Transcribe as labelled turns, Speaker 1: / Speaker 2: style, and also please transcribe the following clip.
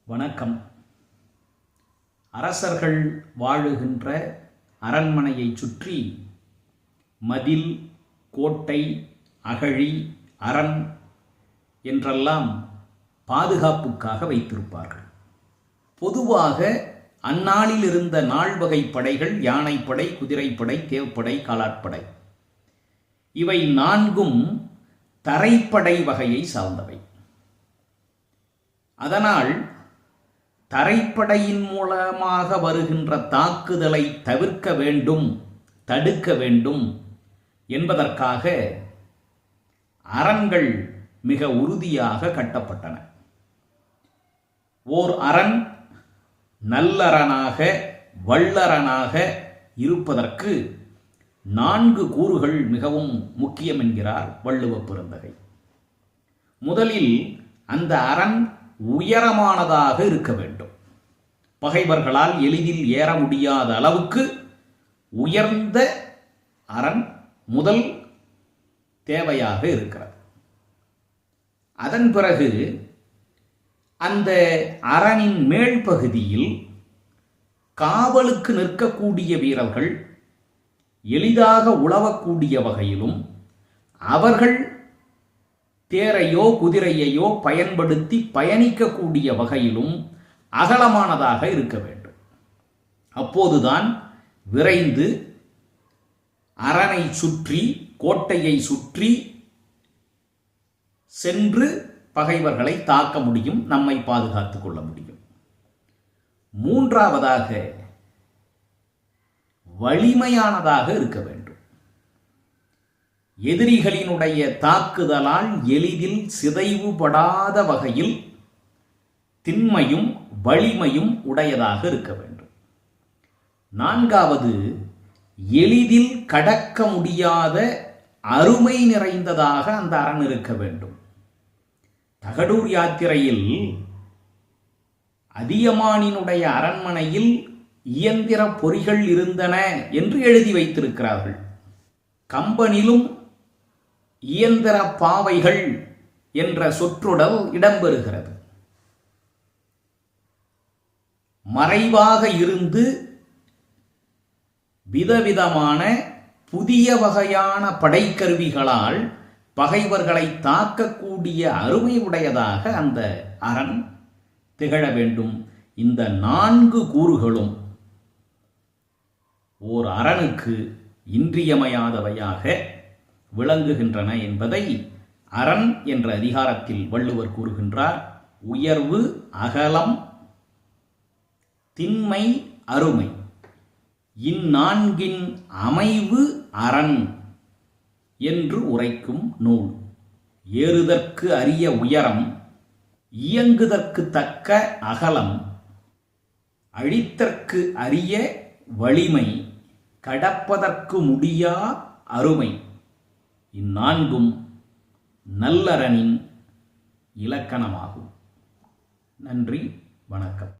Speaker 1: வணக்கம். அரசர்கள் வாழுகின்ற அரண்மனையைச் சுற்றி மதில், கோட்டை, அகழி, அரண் என்றெல்லாம் பாதுகாப்புக்காக வைத்திருப்பார்கள். பொதுவாக அந்நாளில் இருந்த நால்வகை படைகள் யானைப்படை, குதிரைப்படை, தேவப்படை, காலாட்படை. இவை நான்கும் தரைப்படை வகையை சார்ந்தவை. அதனால் தரைப்படையின் மூலமாக வருகின்ற தாக்குதலை தவிர்க்க வேண்டும், தடுக்க வேண்டும் என்பதற்காக அரண்கள் மிக உறுதியாக கட்டப்பட்டன. ஓர் அரண் நல்லரணாக வல்லரணாக இருப்பதற்கு 4 கூறுகள் மிகவும் முக்கியம் என்கிறார் வள்ளுவப் பெருந்தகை. முதலில் அந்த அரண் உயரமானதாக இருக்க வேண்டும். பகைவர்களால் எளிதில் ஏற முடியாத அளவுக்கு உயர்ந்த அரண் முதல் தேவையாக இருக்கிறது. அதன் பிறகு அந்த அரணின் மேல் பகுதியில் காவலுக்கு நிற்கக்கூடிய வீரர்கள் எளிதாக உழவக்கூடிய வகையிலும் அவர்கள் தேரையோ குதிரையையோ பயன்படுத்தி பயணிக்கக்கூடிய வகையிலும் அகலமானதாக இருக்க வேண்டும். அப்போதுதான் விரைந்து அரணை சுற்றி, கோட்டையை சுற்றி சென்று பகைவர்களை தாக்க முடியும், நம்மை பாதுகாத்துக் கொள்ள முடியும். மூன்றாவதாக வலிமையானதாக இருக்க வேண்டும். எதிரிகளினுடைய தாக்குதலால் எளிதில் சிதைவுபடாத வகையில் திண்மையும் வலிமையும் உடையதாக இருக்க வேண்டும். நான்காவது, எளிதில் கடக்க முடியாத அருமை நிறைந்ததாக அந்த அரண் இருக்க வேண்டும். தகடூர் யாத்திரையில் அதியமானினுடைய அரண்மனையில் இயந்திர பொறிகள் இருந்தன என்று எழுதி வைத்திருக்கிறார்கள். கம்பனிலும் இயந்திர பாவைகள் என்ற சொற்றொடர் இடம்பெறுகிறது. மறைவாக இருந்து விதவிதமான புதிய வகையான படைக்கருவிகளால் பகைவர்களை தாக்கக்கூடிய அருமை உடையதாக அந்த அரண் திகழ வேண்டும். இந்த 4 கூறுகளும் ஓர் அரணுக்கு இன்றியமையாதவையாக விளங்குகின்றன என்பதை அரண் என்ற அதிகாரத்தில் வள்ளுவர் கூறுகின்றார். உயர்வு, அகலம், திண்மை, அருமை, இந்நான்கின் அமைவு அரண் என்று உரைக்கும் நூல். ஏறுதற்கு அரிய உயரம், இயங்குதற்கு தக்க அகலம், அழித்தற்கு அரிய வலிமை, கடப்பதற்கு முடியா அருமை, இந்நான்கும் நல்லரணின் இலக்கணமாகும். நன்றி, வணக்கம்.